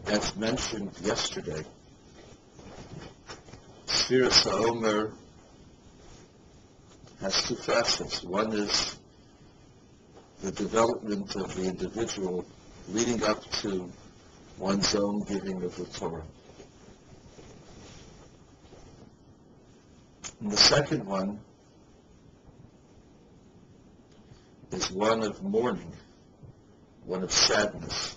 As mentioned yesterday, Sfiras HaOmer has two facets. One is the development of the individual leading up to one's own giving of the Torah. And the second one is one of mourning, one of sadness.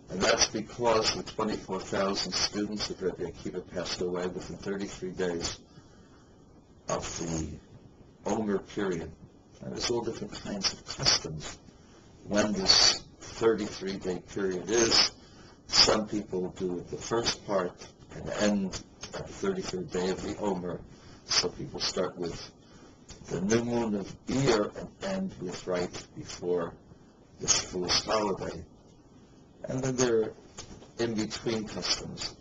And that's because the 24,000 students of Rabbi Akiva passed away within 33 days of the Omer period. And there's all different kinds of customs when this 33-day period is. Some people do the first part and end at the 33rd day of the Omer. So people start with the new moon of Iyar and end with right before the Shavuos holiday. And then there are in-between customs.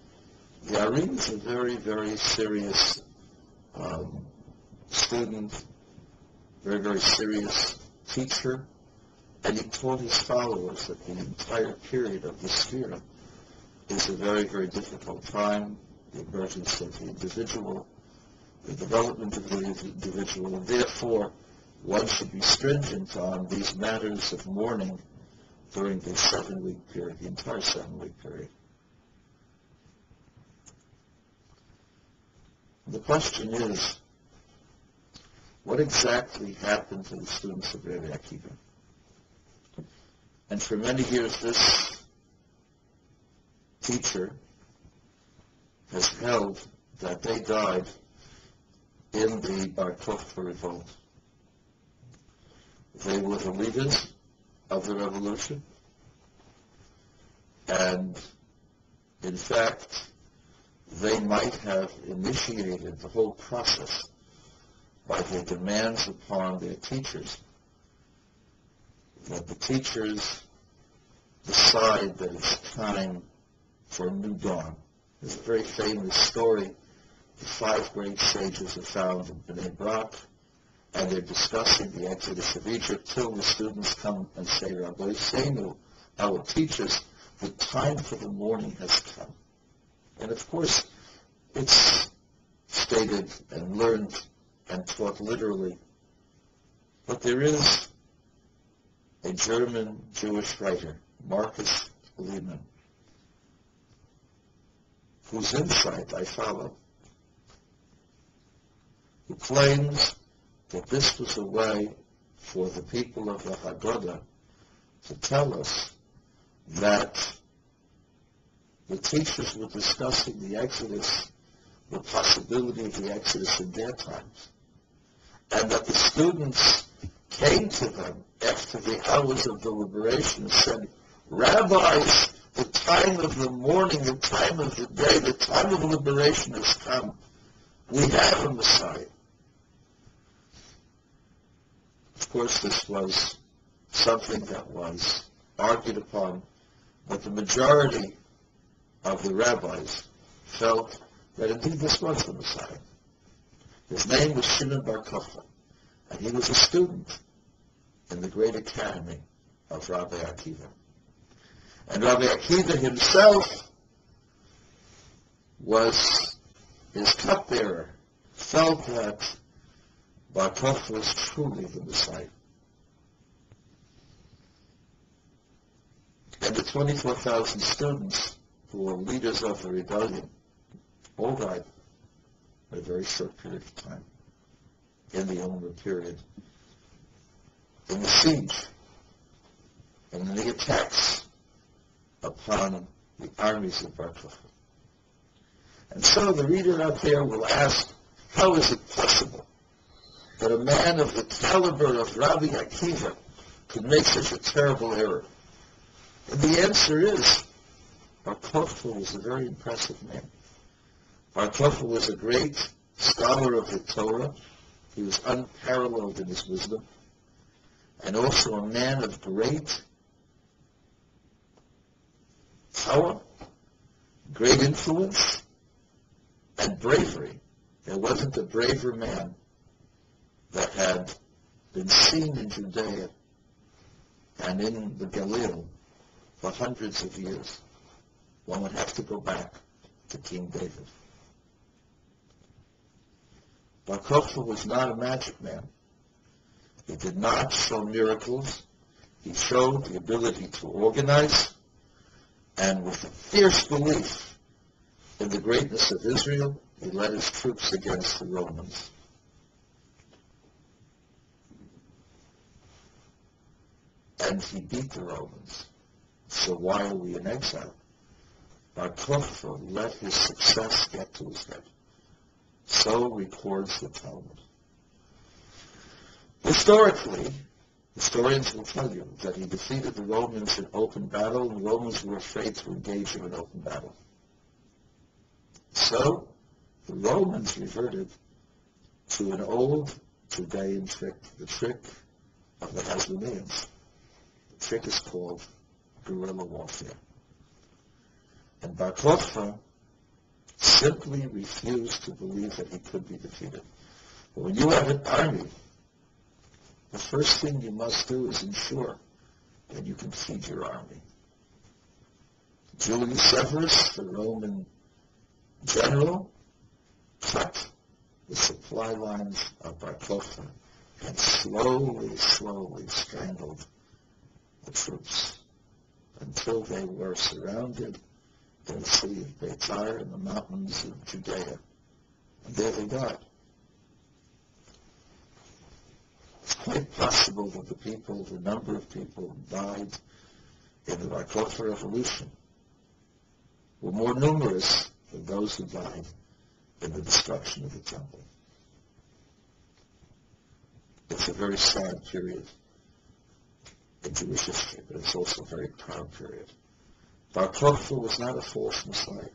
The Arim is a very, very serious student, very, very serious teacher, and he taught his followers that the entire period of the Sfira is a very, very difficult time, the emergence of the individual, the development of the individual, and therefore one should be stringent on these matters of mourning during the 7-week period, the entire 7-week period. The question is, what exactly happened to the students of Rabbi Akiva? And for many years, this teacher has held that they died in the Bar Kokhba revolt. They were the leaders of the revolution, and in fact, they might have initiated the whole process by their demands upon their teachers, that the teachers decide that it's time for a new dawn. There's a very famous story. The 5 great sages are found in Bnei Brak, and they're discussing the exodus of Egypt till the students come and say, Rabbi Seinu, our teachers, the time for the morning has come. And of course, it's stated and learned and taught literally. But there is a German Jewish writer, Marcus Lehmann, whose insight I follow, who claims that this was a way for the people of the Haggadah to tell us that the teachers were discussing the Exodus, the possibility of the Exodus in their times, and that the students came to them after the hours of deliberation and said, Rabbis, the time of the morning, the time of the day, the time of liberation has come. We have a Messiah. Of course, this was something that was argued upon, but the majority of the rabbis felt that indeed this was the Messiah. His name was Shimon Bar Kokhba, and he was a student in the great academy of Rabbi Akiva. And Rabbi Akiva himself was his cupbearer, felt that Bar Kokhba was truly the Messiah. And the 24,000 students who were leaders of the rebellion all died in a very short period of time, in the Omer period, in the siege, and in the attacks upon the armies of Bar Kokhba. And so the reader out there will ask, how is it possible that a man of the caliber of Rabbi Akiva could make such a terrible error? And the answer is, Bar Kokhba was a very impressive man. Bar Kokhba was a great scholar of the Torah. He was unparalleled in his wisdom, and also a man of great power, great influence, and bravery. There wasn't a braver man that had been seen in Judea and in the Galilee for hundreds of years. one would have to go back to King David. Bar Kokhba was not a magic man. He did not show miracles. He showed the ability to organize, and with a fierce belief in the greatness of Israel, he led his troops against the Romans. And he beat the Romans. So why are we in exile? Bar Kokhba let his success get to his head. So records the Talmud. Historically, historians will tell you that he defeated the Romans in open battle, and the Romans were afraid to engage in an open battle. So, the Romans reverted to an old Judean trick, the trick of the Hasmoneans. The trick is called guerrilla warfare. And Bar Kokhba simply refused to believe that he could be defeated. But when you have an army, the first thing you must do is ensure that you can feed your army. Julius Severus, the Roman general, cut the supply lines of Bar Kokhba and slowly strangled the troops until they were surrounded in the city of Beitar in the mountains of Judea. And there they died. It's quite possible that the number of people who died in the Bar Kokhba revolution were more numerous than those who died in the destruction of the temple. It's a very sad period in Jewish history, but it's also a very proud period. Bar Kokhba was not a false Messiah.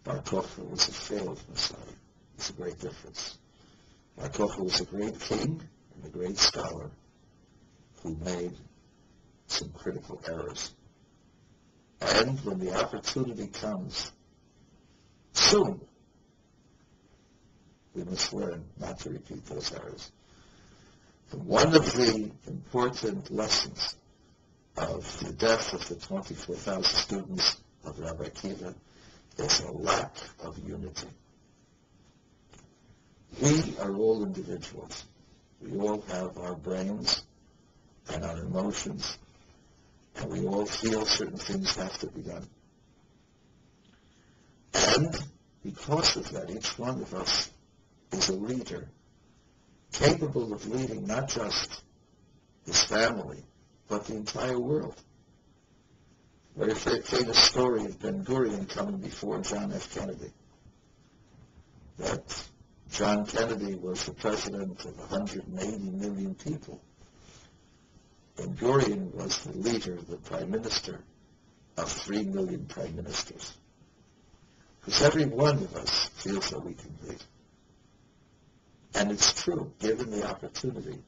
Bar Kokhba was a failed Messiah. It's a great difference. Bar Kokhba was a great king and a great scholar who made some critical errors. And when the opportunity comes, soon, we must learn not to repeat those errors. And one of the important lessons of the death of the 24,000 students of Rabbi Akiva is a lack of unity. We are all individuals. We all have our brains and our emotions, and we all feel certain things have to be done. And because of that, each one of us is a leader, capable of leading not just his family, but the entire world. Very famous story of Ben Gurion coming before John F. Kennedy. That John Kennedy was the president of 180 million people. Ben Gurion was the leader, the prime minister of 3 million prime ministers. Because every one of us feels that we can lead. And it's true, given the opportunity,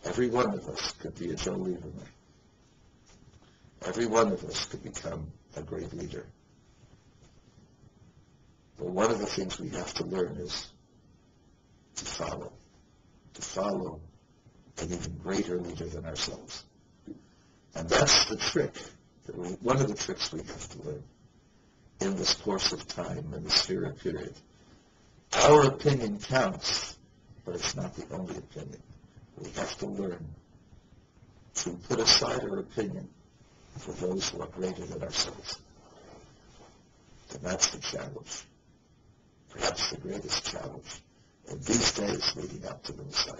every one of us could be a Joe Lieberman. Every one of us could become a great leader. But one of the things we have to learn is to follow an even greater leader than ourselves. And that's the trick, one of the tricks we have to learn in this course of time, in the Sphira period. Our opinion counts, but it's not the only opinion. We have to learn to put aside our opinion for those who are greater than ourselves. And that's the challenge, perhaps the greatest challenge in these days leading up to the Messiah.